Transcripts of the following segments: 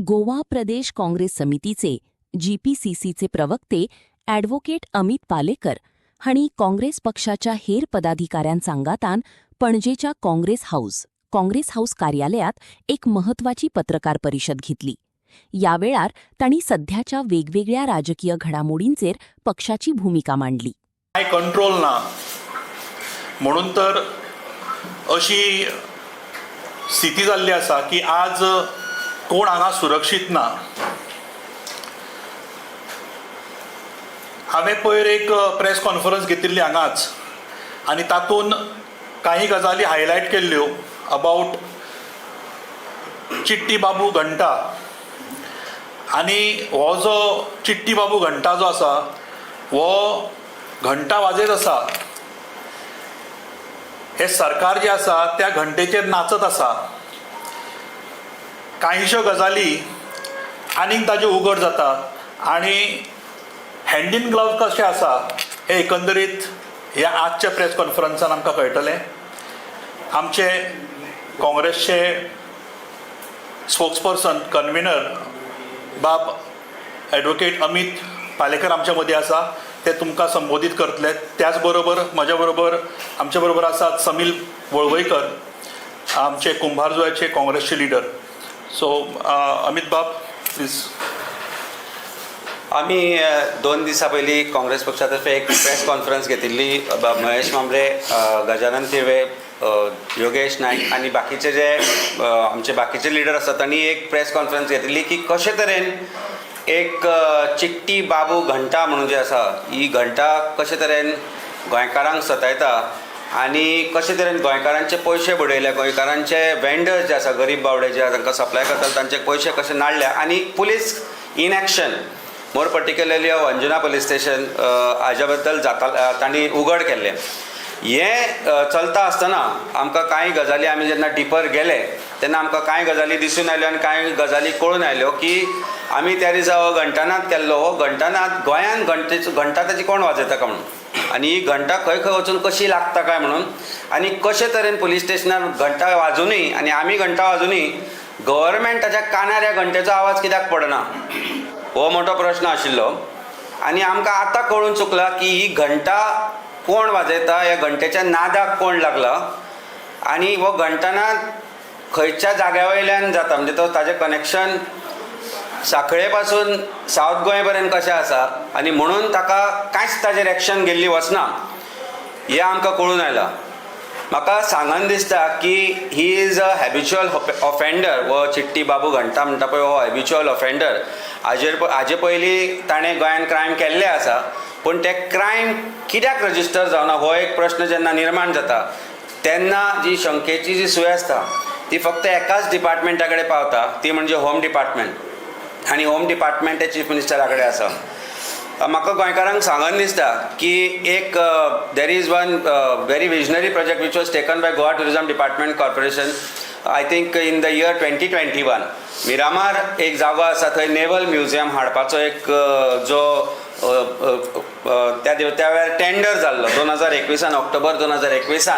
गोवा प्रदेश काँग्रेस समितीचे GPCCचे प्रवक्ते ॲडव्होकेट अमित पालेकर हांणी काँग्रेस पक्षाच्या हेर पदाधिकाऱ्यांचांगातान पणजेच्या काँग्रेस हाऊस कार्यालयात एक महत्वाची पत्रकार परिषद घेतली. या वेळार तांणी सध्याच्या वेगवेगळ्या राजकीय घडामोडींचेर पक्षाची भूमिका मांडली. काय कंट्रोल ना म्हणून तर अशी स्थिती जाल्ली आसा की आज कोण हांगा सुरक्षीत ना. हांवें पयर एक प्रेस कॉन्फरन्स घेतिल्ली हांगाच आनी तातूंत काही गजाली हायलायट केल्ल्यो अबाउट चिट्टी बाबू घंटा. आनी हो जो चिट्टी बाबू घंटा जो आसा हो घंटा वाजयत आसा, हे सरकार जे आसा त्या घंटेचेर नाचत आसा. काहींश्यो गजाली आनीक ताज्यो उगड जाता आनी हँड इन ग्लव्ह कशें आसा हे एकंदरीत ह्या आजच्या प्रेस कॉन्फरन्सान आमकां कळटलें. आमचे काँग्रेसचे स्पोक्सपर्सन कन्व्हिनर बाब ॲडव्होकेट अमित पालेकर आमच्या मदीं आसा, ते तुमकां संबोधीत करतले. त्याच बरोबर म्हज्या बरोबर आमच्या बरोबर आसात समील वळवयकर, आमचे कुंभारजुव्याचे काँग्रेसचे लिडर. सो अमित बाब प्लीज. आम्ही 2 दिसां पयलीं काँग्रेस पक्षातर्फे एक प्रेस कॉन्फरन्स घेतिल्ली. महेश मांबरे, गजानन तिळवे, योगेश नायक आनी बाकीचे जे आमचे बाकीचे लिडर आसात तांणी एक प्रेस कॉन्फरन्स घेतिल्ली की कशे तरेन एक चिट्टी बाबू घंटा म्हणून जे आसा, ही घंटा कशे तरेन गोंयकारांक सतायता आनी कशे तरेन गोंयकारांचे पयशे बुडयले, गोंयकारांचे वेंडर्स जे आसा, गरीब बावडे जे तांकां सप्लाय करतात तांचे पयशे कशे नाडल्या आनी पुलीस इनएक्शन, मोर पर्टिक्युलरली अंजुना पुलीस स्टेशन हाज्या बद्दल तांणी उघड केल्लें. हें चलता आसतना आमकां कांय गजाली आमी जेन्ना डिपर गेले तेन्ना आमकां कांय गजाली दिसून आयल्यो आनी कांय गजाली कळून आयल्यो की आमी त्या दिसा हो घंटानाद केल्लो. हो घंटानाद गोंयान घंटा ताची कोण वाजयता काय म्हणून, आनी ही घंटा खंय खंय वचून कशी लागता काय म्हणून, आनी कशे तरेन पुलीस स्टेशनार घंटा वाजूनय आनी आमी घंटा वाजूनय गव्हर्मेंटाच्या कानार ह्या घंटेचो आवाज कित्याक पडना, हो मोठो प्रश्न आशिल्लो. आनी आमकां आतां कळून चुकला की ही घंटा कोण वाजयता, ह्या घंटेच्या नादाक कोण लागला आनी हो घंटानाद खंयच्या जाग्या वयल्यान जाता, म्हणजे तो ताजें कनेक्शन सांखळे पासून सावथ गोंय पर्यंत कशें आसा आनी म्हणून ताका कांयच ताजेर एक्शन घेल्ली वचना हें आमकां कळून आयलां. म्हाका सांगन दिसता की he is a habitual offender. हो चिट्टी बाबू घंटा म्हणटा पळय हो हॅबिच्युअल ऑफेंडर. हाजे पयलीं ताणें गोंयान क्रायम केल्ले आसा, पूण ते क्रायम कित्याक रजिस्टर जावना हो एक प्रश्न जेन्ना निर्माण जाता तेन्ना जी शंकेची जी सूय आसता ती फक्त एकाच डिपार्टमेंटा कडेन पावता, ती म्हणजे होम डिपार्टमेंट. आनी होम डिपार्टमेंट हे चीफ मिनिस्टरा कडेन आसा. म्हाका गोंयकारांक सांगन दिसता की एक there is one very visionary project which was taken by Goa tourism department corporation. I think in the year 2021 Miramar एक जागो आसा, थंय नेवल म्युझियम हाडपाचो एक जो त्या वेळार टेंडर जाल्लो 2021 ऑक्टोबर 2021.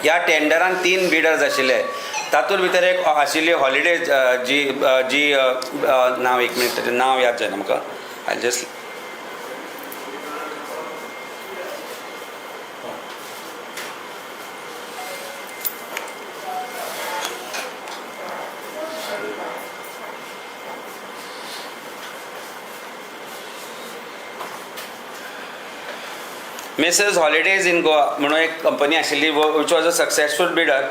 ह्या टेंडरान 3 बिडर्स आशिल्ले. तातूंत भितर एक आशिल्ली हॉलिडेज जी नांव एक मिनिट ताचें नांव याद जायना म्हाका. I just messrs holidays in Goa म्हणून एक कंपनी आशिल्ली which was a successful bidder.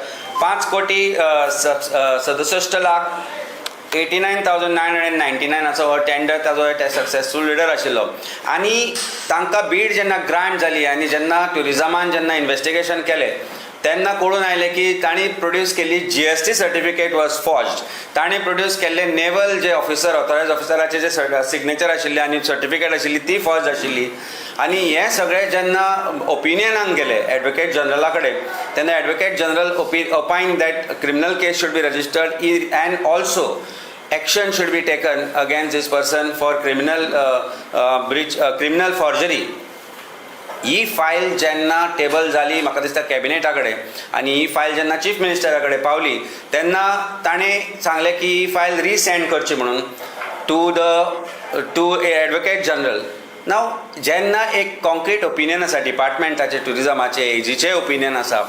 5,67,89,999 असो हो टेंडर ताजो सक्सेसफूल बिडर आशिल्लो. आनी तांकां बीड जेन्ना ग्रांट जाली आनी जेन्ना ट्युरिझमान जेन्ना इन्व्हेस्टिगेशन केलें तेन्ना कळून आयलें की तांणी प्रोड्यूस केल्ली GST सर्टिफिकेट वॉज फॉर्ज्ड. तांणी प्रोड्यूस केल्ले नेवल जे ऑफिसर, ऑथोरायज ऑफिसराचे जे सिग्नेचर आशिल्ले आनी सर्टिफिकेट आशिल्ली ती फॉर्ज आशिल्ली. आनी हें सगळें जेन्ना ओपिनियनाक गेले ॲडव्होकेट जनरला कडेन तेन्ना advocate general opined that criminal case should be registered and also action should be taken against this person for criminal breach, criminal forgery. He file जेन्ना टेबल जाली म्हाका दिसता कॅबिनेटा कडेन आनी ही फायल जेन्ना चीफ मिनिस्टरा कडेन पावली तेन्ना ताणें सांगलें की ही फायल रिसेंड करची म्हणून टू एडवोकेट जनरल. नाव जेन्ना एक कॉन्क्रीट ओपिनियन आसा डिपार्टमेंटाचे टुरिजमाचे एजीचे ओपिनियन आसा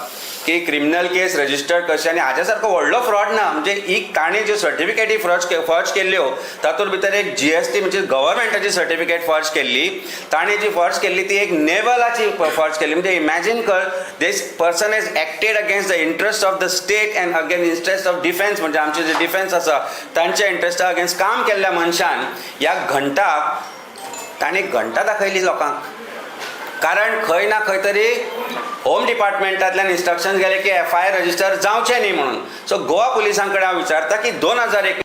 की क्रिमिनल केस रजिस्टर करचे आनी हाच्या सारको व्हडलो फ्रॉड ना म्हणजे ही ताणें ज्यो सर्टिफिकेटी फर्ज केल्ल्यो तातूंत भितर एक GST म्हणजे गव्हर्मेंटाची सर्टिफिकेट फर्ज केल्ली ताणें जी फर्ज केल्ली ती एक नेवलाची फर्ज केल्ली म्हणजे इमॅजीन कर this person is acted against the interest of the state and against interest of defence म्हणजे आमचे जे डिफेन्स आसा तांच्या इंट्रस्टा अगेन्स्ट काम केल्ल्या मनशान ह्या घंटाक ताणें घंटा दाखयली लोकांक. कारण खंय ना खंय तरी होम डिपार्टमेंटांतल्यान इन्स्ट्रक्शन्स गेले की FIR रजिस्टर जावचें न्ही म्हणून. सो गोवा पुलिसां कडेन हांव विचारता की 2001